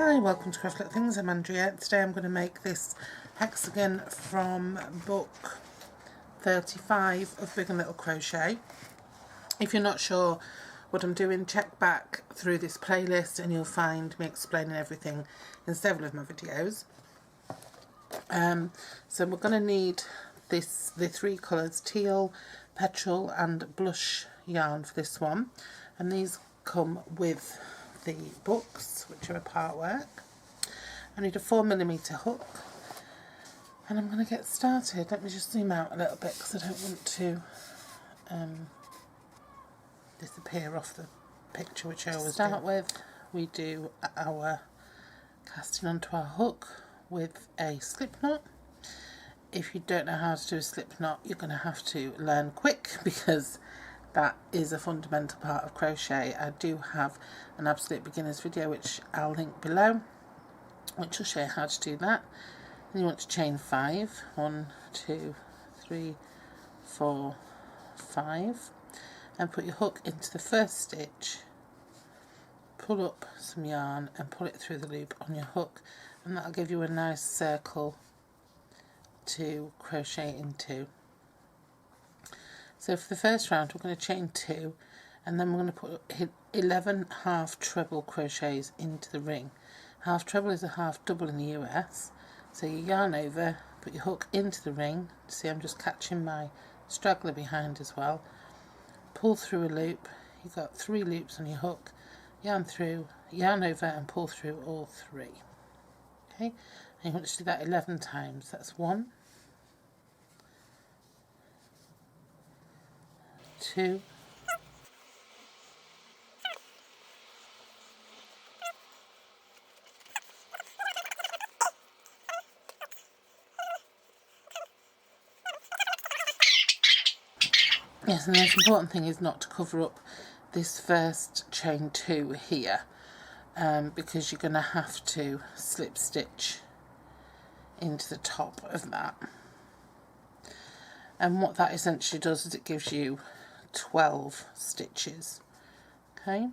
Hi, welcome to Craft Little Things. I'm Andrea. Today I'm going to make this hexagon from book 35 of Big and Little Crochet. If you're not sure what I'm doing, check back through this playlist and you'll find me explaining everything in several of my videos. So we're going to need the three colours, teal, petrol and blush yarn for this one, and these come with the books, which are a part work. I need a 4mm hook, and I'm going to get started. Let me just zoom out a little bit because I don't want to disappear off the picture, which I always start with. We do our casting onto our hook with a slip knot. If you don't know how to do a slip knot, you're going to have to learn quick, because that is a fundamental part of crochet. I do have an absolute beginner's video which I'll link below, which will show you how to do that. And you want to chain 5, 1, 2, 3, 4, 5, and put your hook into the first stitch, pull up some yarn and pull it through the loop on your hook, and that'll give you a nice circle to crochet into. So for the first round we're going to chain 2, and then we're going to put 11 half treble crochets into the ring. Half treble is a half double in the US. So you yarn over, put your hook into the ring. See, I'm just catching my straggler behind as well. Pull through a loop. You've got 3 loops on your hook. Yarn through, yarn over and pull through all 3. Okay, and you want to do that 11 times. That's 1, 2, 'Yes, and the most important thing is not to cover up this first chain 2 here, because you're going to have to slip stitch into the top of that. And what that essentially does is it gives you 12 stitches. Okay.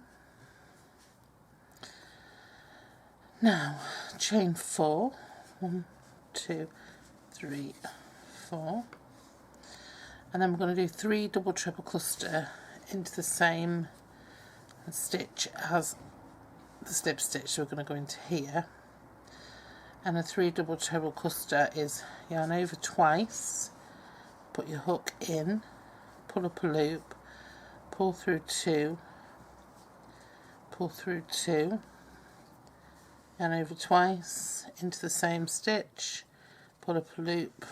Now chain 4, 1, 2, 3, 4. And then we're going to do 3 double treble cluster into the same stitch as the slip stitch, so we're going to go into here. And a 3 double treble cluster is yarn over twice, put your hook in, pull up a loop, pull through 2, pull through 2, yarn over twice into the same stitch, pull up a loop,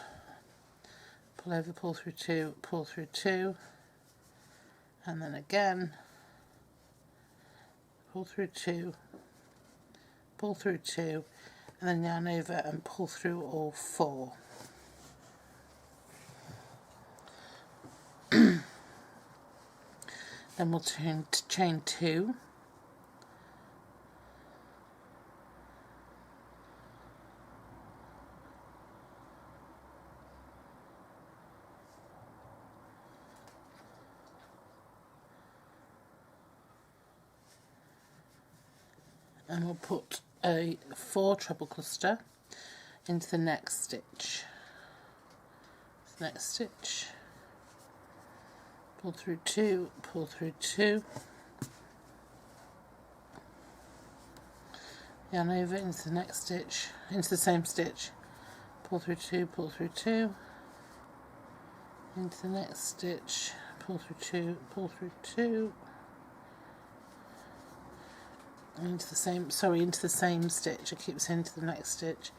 pull over, pull through 2, pull through 2, and then again pull through 2, pull through 2, and then yarn over and pull through all 4. Then we'll turn to chain 2, and we'll put a 4 treble cluster into the next stitch. Next stitch, pull through 2, pull through 2, yarn over into the next stitch, into the same stitch, pull through 2, pull through 2, into the next stitch, pull through 2, pull through 2, into the same stitch, I keep saying to the next stitch,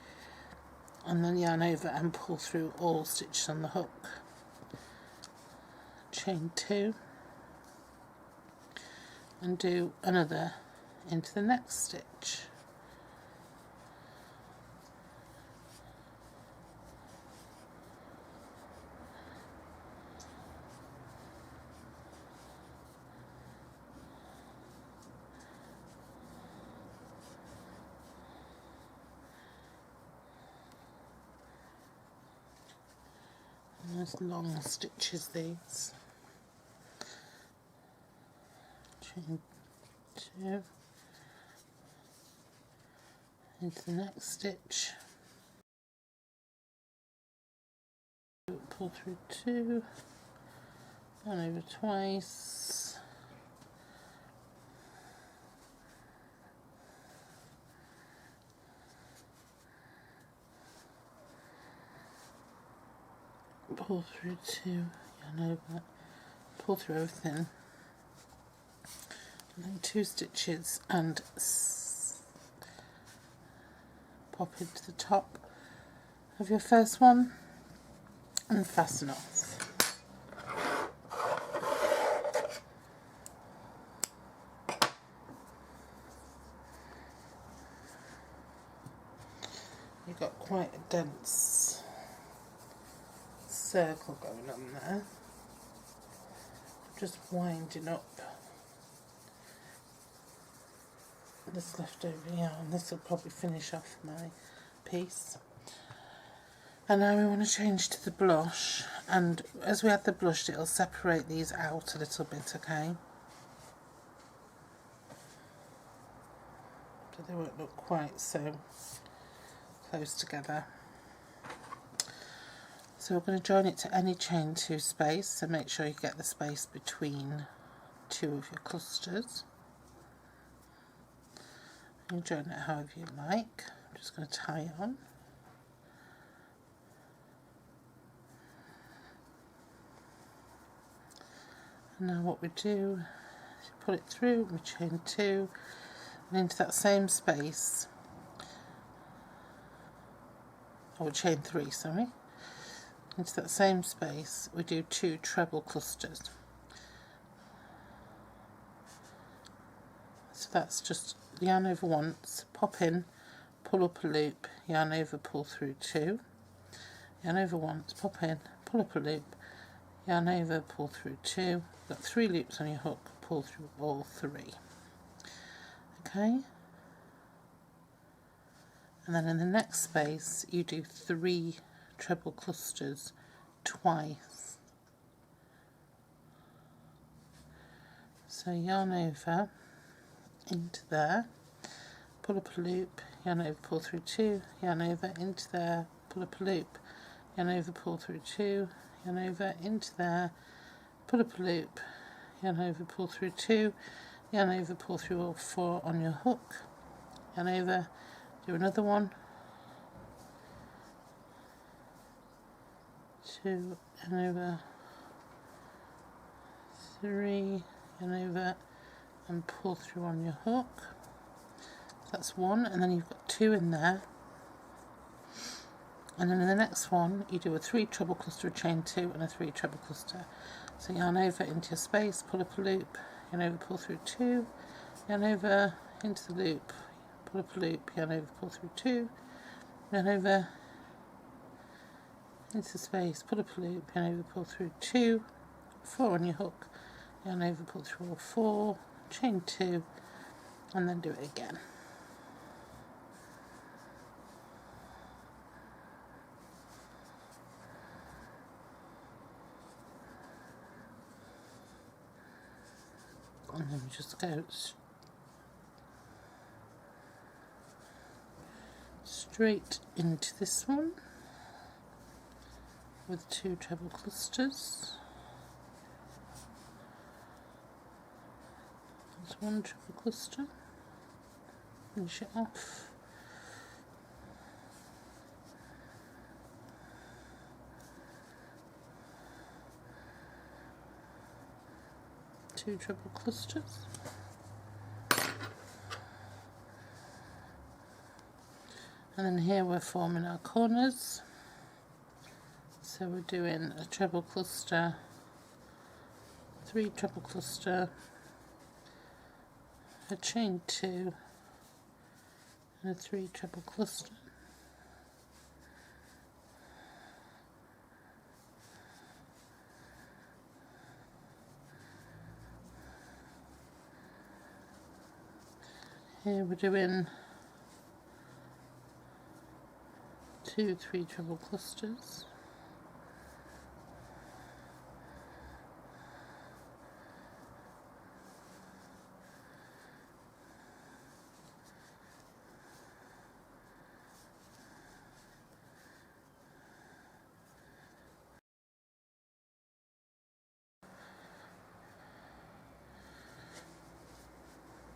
and then yarn over and pull through all stitches on the hook. Chain 2 and do another into the next stitch. Nice long stitches these. Chain 2, into the next stitch, pull through 2, yarn over twice, pull through 2, yarn over, pull through everything, and then 2 stitches and pop into the top of your first one and fasten off. You've got quite a dense circle going on there. Just winding up this leftover yarn. This will probably finish off my piece. And now we want to change to the blush, and as we add the blush it'll separate these out a little bit, okay? So they won't look quite so close together. So we're going to join it to any chain 2 space, so make sure you get the space between 2 of your clusters. You join it however you like. I'm just going to tie on. And now what we do is pull it through, we chain 2, and into that same space, or chain 3, sorry, into that same space we do 2 treble clusters. So that's just yarn over once, pop in, pull up a loop, yarn over, pull through 2, yarn over once, pop in, pull up a loop, yarn over, pull through 2, you've got 3 loops on your hook, pull through all 3. Okay, and then in the next space you do 3 treble clusters twice. So yarn over into there, pull up a loop, yarn over, pull through 2, yarn over into there, pull up a loop, yarn over, pull through 2, yarn over into there, pull up a loop, yarn over, pull through 2, yarn over, pull through all 4 on your hook, yarn over, do another one, 2, yarn over, 3, yarn over, and pull through on your hook. So that's 1, and then you've got 2 in there, and then in the next one you do a 3 treble cluster, a chain 2 and a 3 treble cluster. So yarn over into your space, pull up a loop, yarn over, pull through 2, yarn over into the loop, pull up a loop, yarn over, pull through 2, yarn over into the space, pull up a loop, yarn over, pull through 2, 4 on your hook, yarn over, pull through all 4, chain 2, and then do it again. And then we just go straight into this one with 2 treble clusters. There's 1 treble cluster, finish it off. Two treble clusters, and then here we're forming our corners. So we're doing a treble cluster, 3 treble cluster, a chain 2, and a 3 treble cluster. Here we're doing 2 3 treble clusters,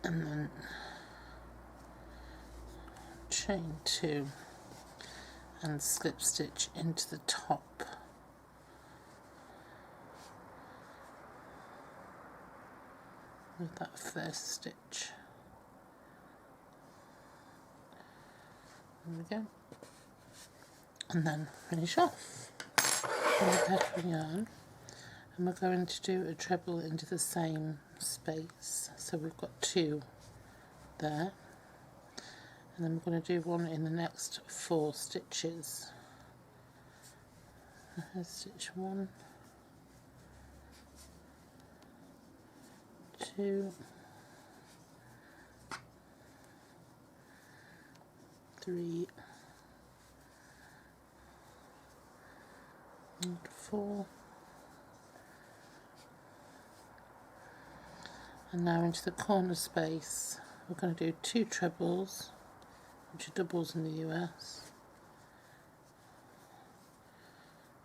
and then chain 2 and slip stitch into the top with that first stitch. There we go. And then finish off with the petal yarn, and we're going to do a treble into the same space, so we've got 2 there, and then we're going to do 1 in the next 4 stitches. Stitch 1, 2, 3 and 4, and now into the corner space we're going to do 2 trebles, which are doubles in the US,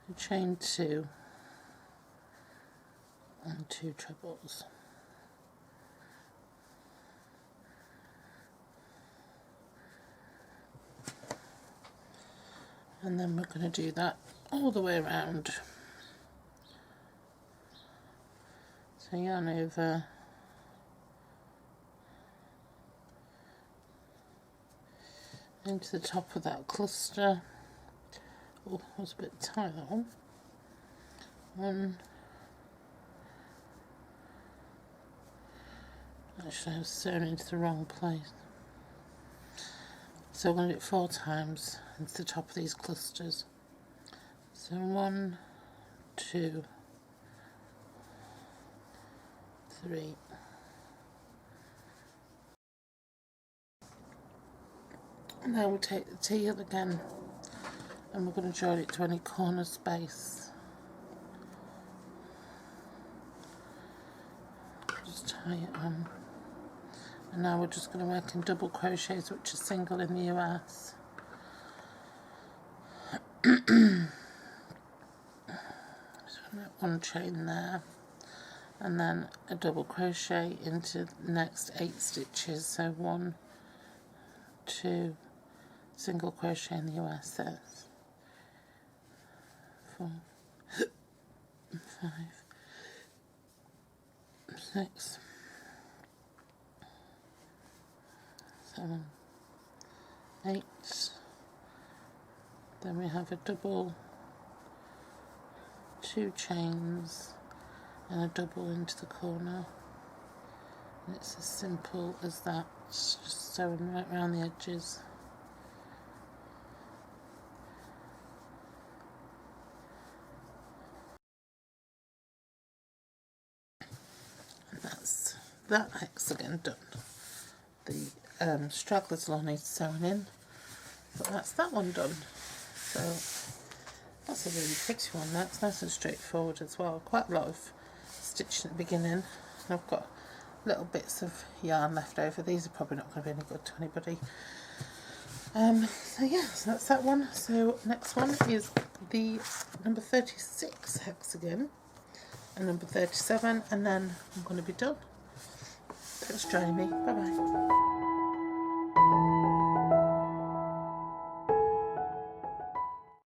and chain 2 and 2 trebles. And then we're going to do that all the way around. So yarn over, into the top of that cluster. Oh, that was a bit tight, that one. 1. Actually, I was sewn into the wrong place. So we're going to do it 4 times into the top of these clusters. So 1, 2, 3. And then we'll take the teal again, and we're going to join it to any corner space. Just tie it on. And now we're just going to work in double crochets, which are single in the US. So 1 chain there, and then a double crochet into the next 8 stitches. So 1, 2, single crochet in the US there. 4, 5, 6, 7, 8. Then we have a double, 2 chains and a double into the corner, and it's as simple as that, just sewing right around the edges. And that's that hexagon done. The stragglers will need sewing in, but that's that one done. So that's a really pretty one. That's nice and straightforward as well. Quite a lot of stitching at the beginning, and I've got little bits of yarn left over. These are probably not going to be any good to anybody. So yeah, so that's that one. So next one is the number 36 hexagon and number 37, and then I'm going to be done. Thanks for joining me. Bye bye.